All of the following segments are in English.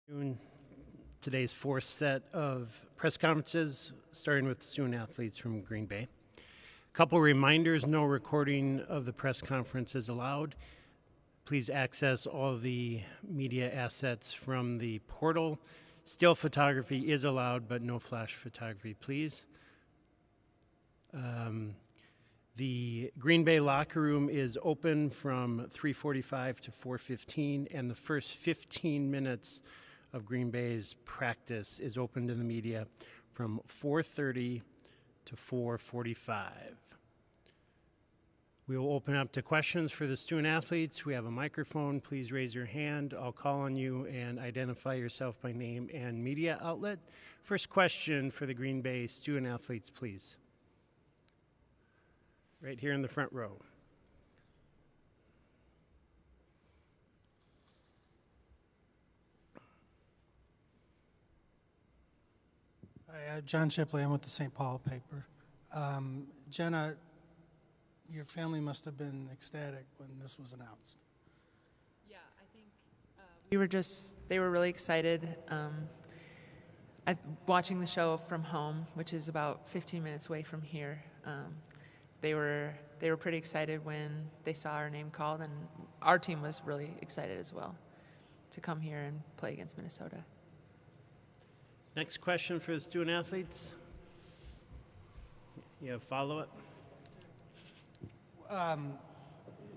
Doing today's fourth set of press conferences, starting with student athletes from Green Bay. A couple reminders: no recording of the press conference is allowed. Please access all the media assets from the portal. Still photography is allowed, but no flash photography, please. The Green Bay locker room is open from 3:45 to 4:15, and the first 15 minutes of Green Bay's practice is open to the media from 4:30 to 4:45. We will open up to questions for the student athletes. We have a microphone. Please raise your hand. I'll call on you and identify yourself by name and media outlet. First question for the Green Bay student athletes, please. Right here in the front row. Hi, John Shipley. I'm with the St. Paul paper. Jenna, your family must have been ecstatic when this was announced. Yeah, I think they were really excited. Watching the show from home, which is about 15 minutes away from here, they were pretty excited when they saw our name called, and our team was really excited as well to come here and play against Minnesota. Next question for the student athletes. You have follow-up?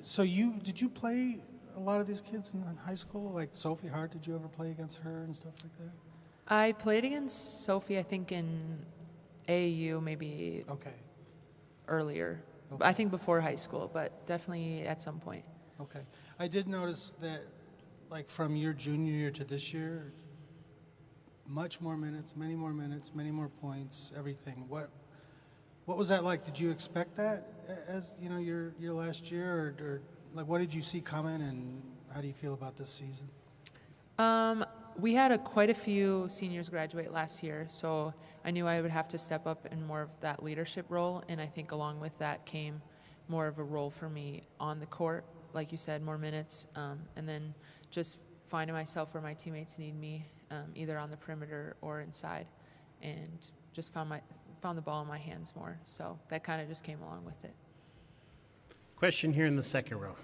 So did you play a lot of these kids in high school? Like Sophie Hart, did you ever play against her and stuff like that? I played against Sophie, I think, in AAU maybe earlier. Okay. I think before high school, but definitely at some point. Okay. I did notice that, like, from your junior year to this year, many more minutes, many more points, everything. What was that like? Did you expect that as, your last year, or like, what did you see coming, and how do you feel about this season? We had quite a few seniors graduate last year, so I knew I would have to step up in more of that leadership role, and I think along with that came more of a role for me on the court, like you said, more minutes, and then just finding myself where my teammates need me, either on the perimeter or inside, and just found the ball in my hands more. So that kind of just came along with it. Question here in the second row.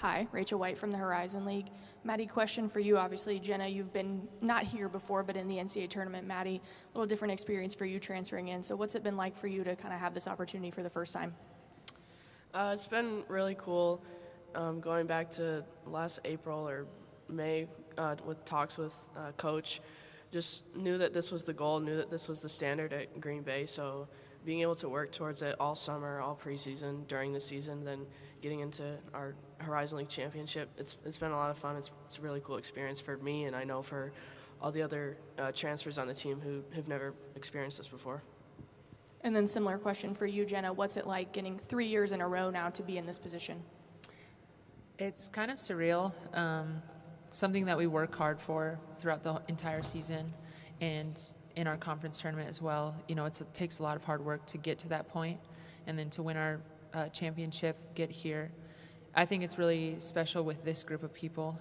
Hi, Rachel White from the Horizon League. Maddie, question for you. Obviously, Jenna, you've been not here before, but in the NCAA tournament. Maddie, a little different experience for you transferring in. So what's it been like for you to kind of have this opportunity for the first time? It's been really cool going back to last April or May with talks with Coach. Just knew that this was the goal, knew that this was the standard at Green Bay. So being able to work towards it all summer, all preseason, during the season, then getting into our Horizon League championship, it's been a lot of fun. It's a really cool experience for me, and I know for all the other transfers on the team who have never experienced this before. And then similar question for you, Jenna. What's it like getting 3 years in a row now to be in this position? It's kind of surreal. Something that we work hard for throughout the entire season and in our conference tournament as well. It takes a lot of hard work to get to that point, and then to win our championship, get here. I think it's really special with this group of people.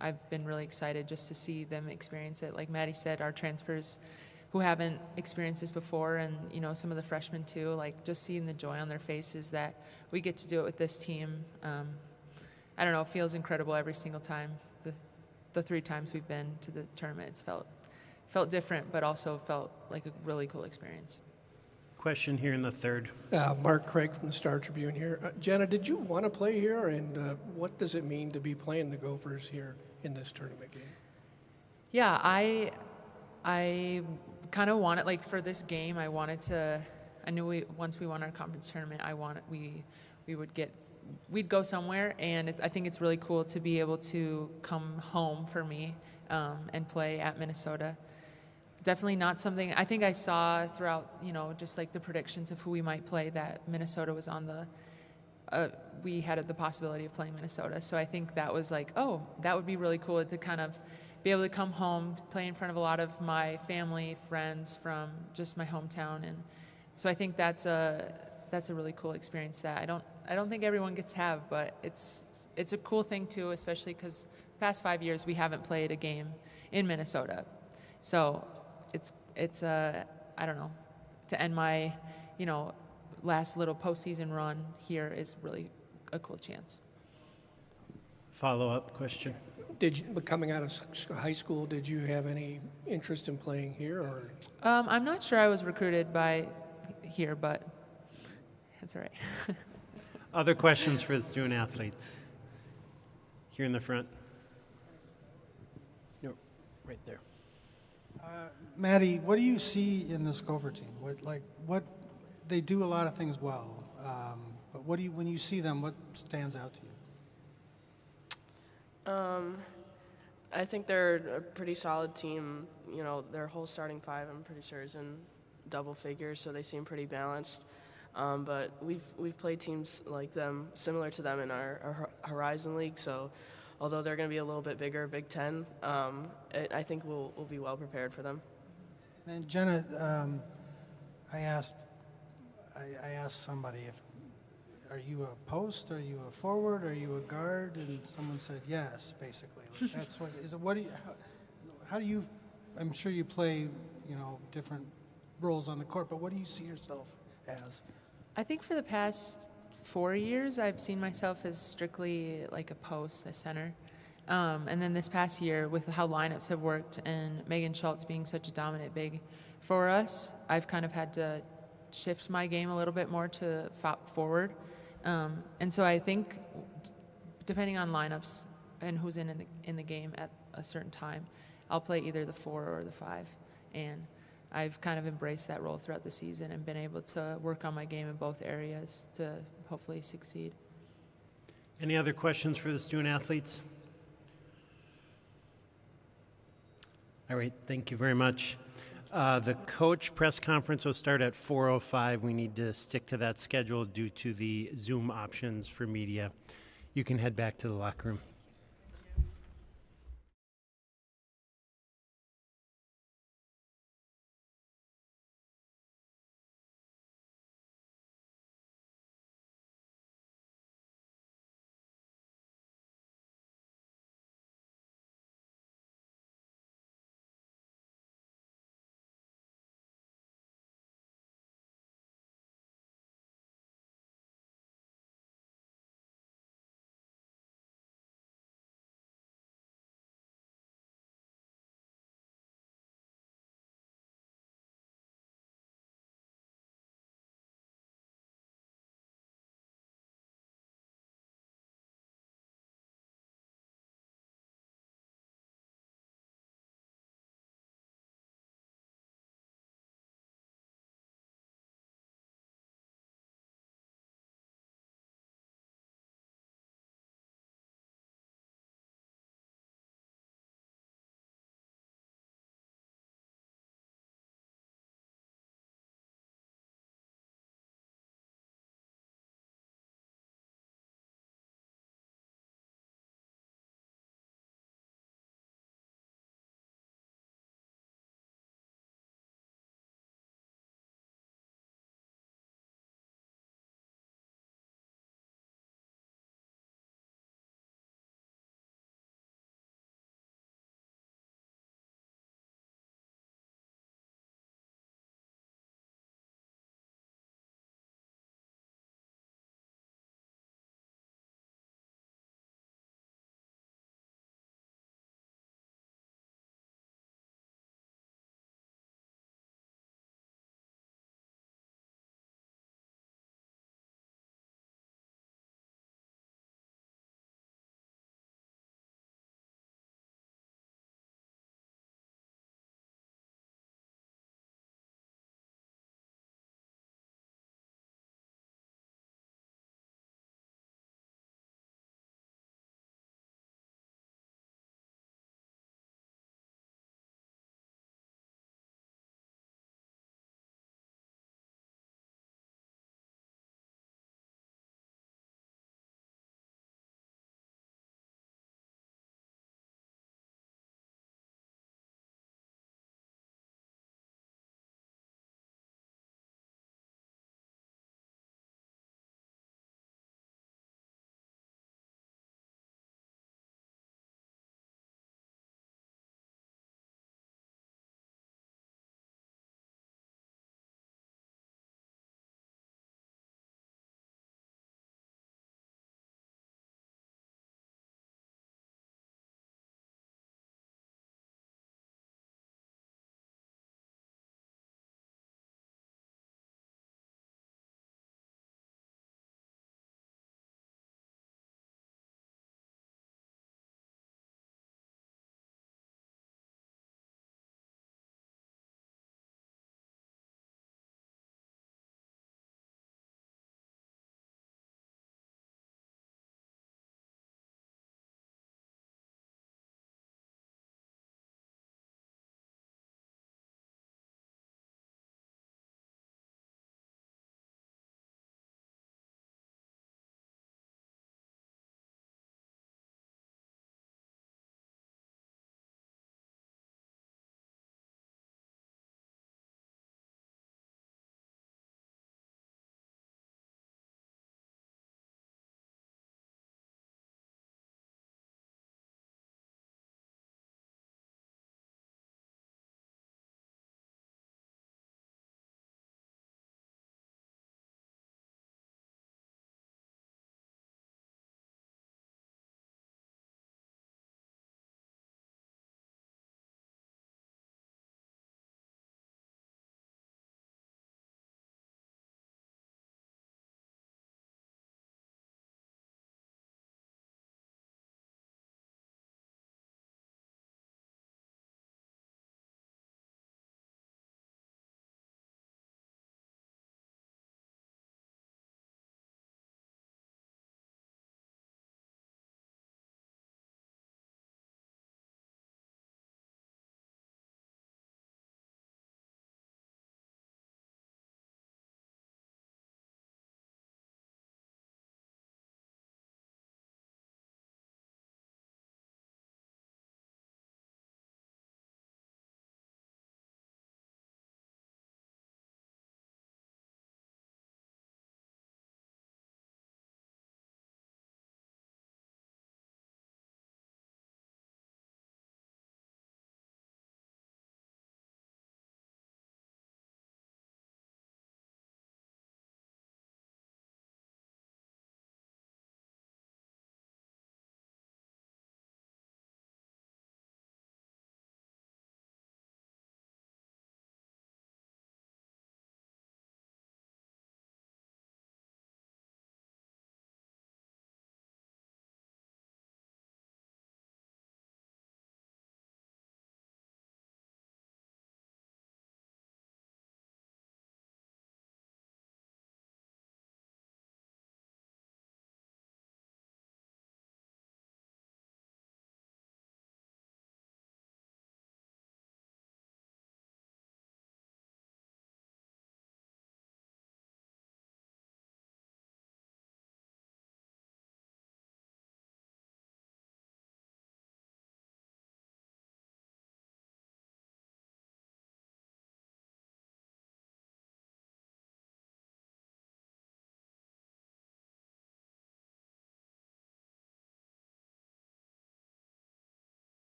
I've been really excited just to see them experience it. Like Maddie said, our transfers who haven't experienced this before, and some of the freshmen too, like just seeing the joy on their faces that we get to do it with this team. I don't know, it feels incredible every single time. The 3 times we've been to the tournament, it's felt different, but also felt like a really cool experience. Question here in the third. Mark Craig from the Star Tribune here. Jenna, did you want to play here, and what does it mean to be playing the Gophers here in this tournament game? Yeah, I kind of wanted, like, for this game, I knew once we won our conference tournament, we'd go somewhere, and I think it's really cool to be able to come home for me and play at Minnesota. Definitely not something I think I saw throughout, just like the predictions of who we might play, that Minnesota was on we had the possibility of playing Minnesota. So I think that was like, oh, that would be really cool to kind of be able to come home, play in front of a lot of my family, friends from just my hometown. And so I think that's a really cool experience that I don't think everyone gets to have, but it's a cool thing too, especially because the past 5 years we haven't played a game in Minnesota, so it's I don't know, to end my last little postseason run here is really a cool chance. Follow-up question. But coming out of high school, did you have any interest in playing here, or? I'm not sure I was recruited by here, but that's all right. Other questions for the student athletes? Here in the front. No, right there. Maddie, what do you see in this Gopher team? What they do a lot of things well, but when you see them, what stands out to you? I think they're a pretty solid team. Their whole starting five, I'm pretty sure, is in double figures, so they seem pretty balanced. But we've played teams like them, similar to them in our Horizon League. So, although they're going to be a little bit bigger, Big Ten, I think we'll be well prepared for them. And Jenna, I asked somebody are you a post? Are you a forward? Are you a guard? And someone said yes, basically. That's what is it. What do you? How do you? I'm sure you play, different roles on the court. But what do you see yourself as? I think for the past 4 years, I've seen myself as strictly like a post, a center. And then this past year, with how lineups have worked and Megan Schultz being such a dominant big for us, I've kind of had to shift my game a little bit more to forward. And so I think, depending on lineups and who's in the game at a certain time, I'll play either the 4 or the 5. And I've kind of embraced that role throughout the season and been able to work on my game in both areas to hopefully succeed. Any other questions for the student athletes? All right, thank you very much. The coach press conference will start at 4:05. We need to stick to that schedule due to the Zoom options for media. You can head back to the locker room.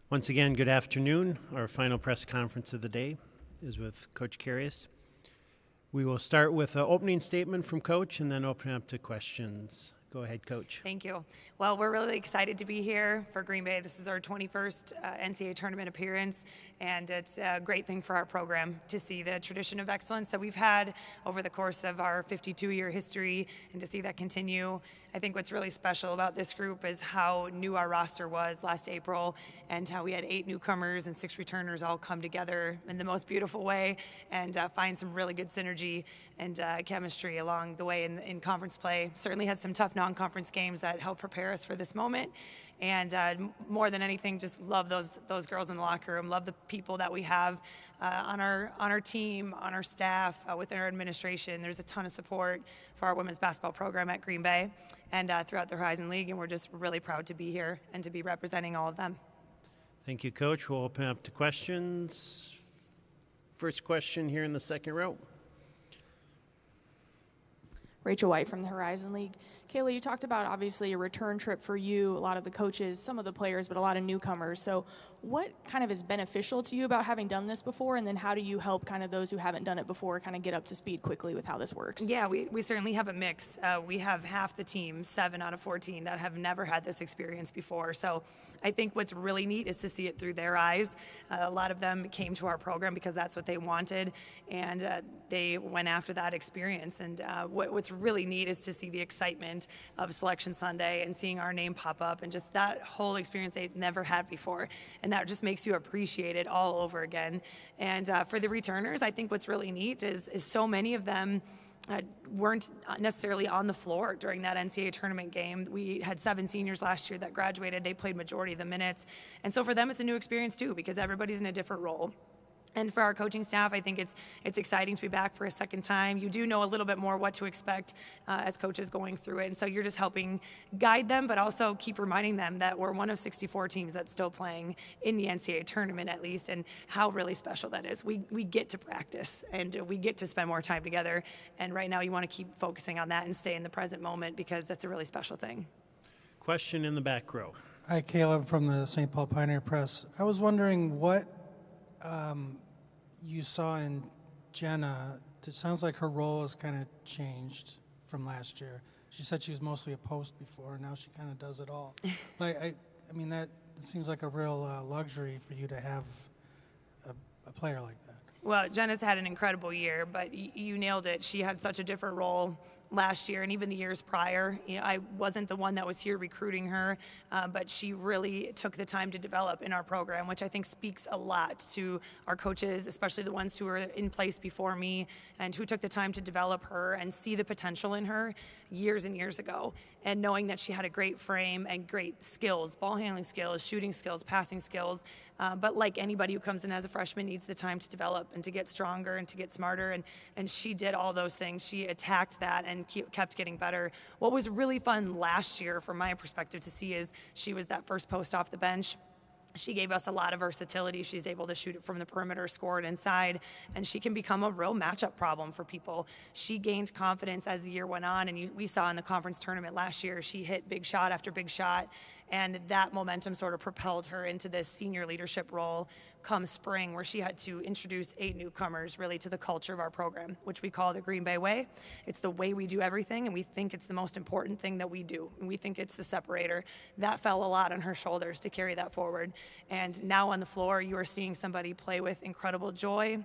Once again, good afternoon. Our final press conference of the day is with Coach Carius. We will start with an opening statement from Coach and then open up to questions. Go ahead, Coach. Thank you. Well, we're really excited to be here for Green Bay. This is our 21st NCAA tournament appearance, and it's a great thing for our program to see the tradition of excellence that we've had over the course of our 52-year history and to see that continue. I think what's really special about this group is how new our roster was last April and how we had 8 newcomers and 6 returners all come together in the most beautiful way and find some really good synergy and chemistry along the way in conference play. Certainly had some tough non-conference games that helped prepare us for this moment. And more than anything, just love those girls in the locker room. Love the people that we have on our team, on our staff, within our administration. There's a ton of support for our women's basketball program at Green Bay and throughout the Horizon League, and we're just really proud to be here and to be representing all of them. Thank you, Coach. We'll open up to questions. First question here in the second row. Rachel White from the Horizon League. Kayla, you talked about obviously a return trip for you, a lot of the coaches, some of the players, but a lot of newcomers. So what kind of is beneficial to you about having done this before, and then how do you help kind of those who haven't done it before kind of get up to speed quickly with how this works? Yeah, we certainly have a mix. We have half the team, 7 out of 14, that have never had this experience before. So I think what's really neat is to see it through their eyes. A lot of them came to our program because that's what they wanted, and they went after that experience. And what's really neat is to see the excitement of Selection Sunday and seeing our name pop up and just that whole experience they've never had before. And that just makes you appreciate it all over again. And for the returners, I think what's really neat is so many of them weren't necessarily on the floor during that NCAA tournament game. We had 7 seniors last year that graduated. They played majority of the minutes. And so for them, it's a new experience too, because everybody's in a different role. And for our coaching staff, I think it's exciting to be back for a second time. You do know a little bit more what to expect as coaches going through it. And so you're just helping guide them, but also keep reminding them that we're one of 64 teams that's still playing in the NCAA tournament at least, and how really special that is. We get to practice, and we get to spend more time together. And right now you want to keep focusing on that and stay in the present moment, because that's a really special thing. Question in the back row. Hi, Caleb from the St. Paul Pioneer Press. I was wondering what you saw in Jenna. It sounds like her role has kind of changed from last year. She said she was mostly a post before, and now she kind of does it all. I mean, that seems like a real luxury for you to have a player like that. Well, Jenna's had an incredible year, but you nailed it. She had such a different role last year and even the years prior. You know, I wasn't the one that was here recruiting her, but she really took the time to develop in our program, which I think speaks a lot to our coaches, especially the ones who were in place before me and who took the time to develop her and see the potential in her years and years ago. And knowing that she had a great frame and great skills, ball handling skills, shooting skills, passing skills, but like anybody who comes in as a freshman needs the time to develop and to get stronger and to get smarter, and she did all those things. She attacked that and kept getting better. What was really fun last year from my perspective to see is she was that first post off the bench. She gave us a lot of versatility. She's able to shoot it from the perimeter, score it inside, and she can become a real matchup problem for people. She gained confidence as the year went on, and we saw in the conference tournament last year, she hit big shot after big shot, and that momentum sort of propelled her into this senior leadership role come spring, where she had to introduce 8 newcomers really to the culture of our program, which we call the Green Bay Way. It's the way we do everything, and we think it's the most important thing that we do, and we think it's the separator. That fell a lot on her shoulders to carry that forward. And now on the floor, you are seeing somebody play with incredible joy.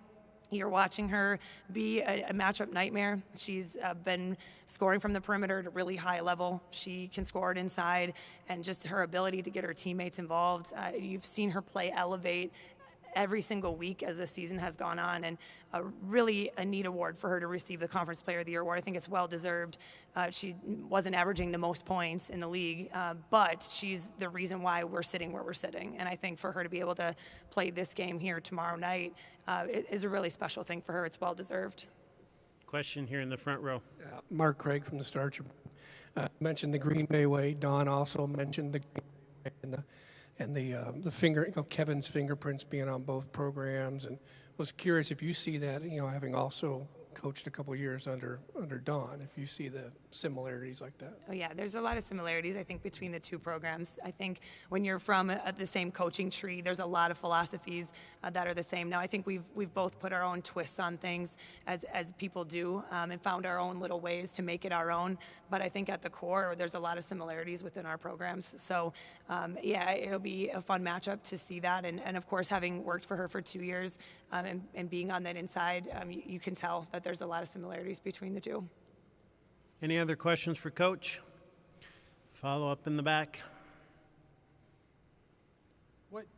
You're watching her be a matchup nightmare. She's been scoring from the perimeter at a really high level. She can score it inside, and just her ability to get her teammates involved. You've seen her play elevate every single week as the season has gone on, and really a neat award for her to receive the Conference Player of the Year award. I think it's well deserved. She wasn't averaging the most points in the league, but she's the reason why we're sitting where we're sitting. And I think for her to be able to play this game here tomorrow night is a really special thing for her. It's well deserved. Question here in the front row. Mark Craig from the Star Tribune mentioned the Green Bay Way. Don also mentioned the finger, Kevin's fingerprints being on both programs, and was curious if you see that, having also coached a couple years under Dawn, if you see the similarities like that. Oh yeah, there's a lot of similarities, I think, between the two programs. I think when you're from the same coaching tree, there's a lot of philosophies that are the same. Now, I think we've both put our own twists on things, as people do, and found our own little ways to make it our own. But I think at the core, there's a lot of similarities within our programs. So, yeah, it'll be a fun matchup to see that. And of course, having worked for her for 2 years and being on that inside, you can tell that there's a lot of similarities between the two. Any other questions for Coach? Follow up in the back.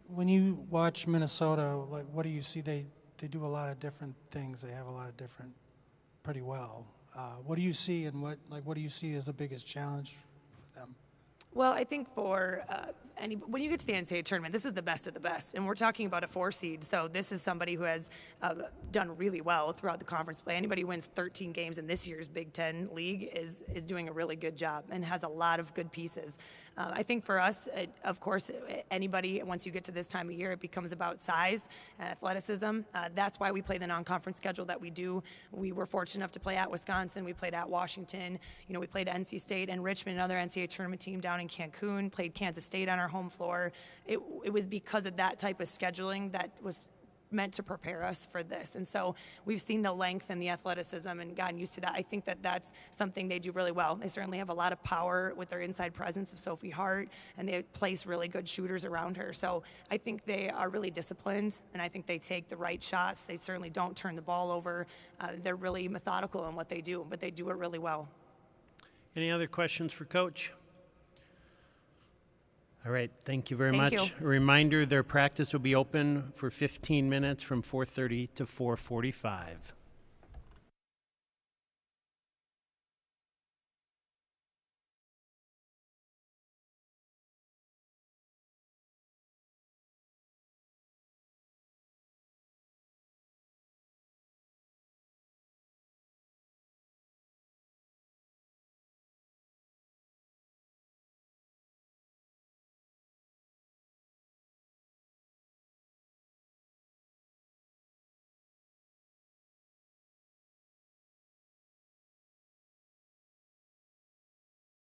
When you watch Minnesota, like, what do you see? They do a lot of different things. They have a lot of different, pretty well. What do you see, and what do you see as the biggest challenge for them? Well, I think for when you get to the NCAA tournament, this is the best of the best, and we're talking about a 4 seed. So this is somebody who has done really well throughout the conference play. Anybody who wins 13 games in this year's Big Ten league is doing a really good job and has a lot of good pieces. I think for us, of course, anybody, once you get to this time of year, it becomes about size and athleticism. That's why we play the non-conference schedule that we do. We were fortunate enough to play at Wisconsin. We played at Washington. You know, we played NC State and Richmond, another NCAA tournament team down in Cancun, played Kansas State on our home floor. It was because of that type of scheduling that was meant to prepare us for this. And so we've seen the length and the athleticism and gotten used to that. I think that that's something they do really well. They certainly have a lot of power with their inside presence of Sophie Hart, and they place really good shooters around her. So I think they are really disciplined, and I think they take the right shots. They certainly don't turn the ball over. They're really methodical in what they do, but they do it really well. Any other questions for Coach? All right, thank you very much. You. A reminder, their practice will be open for 15 minutes from 4:30 to 4:45.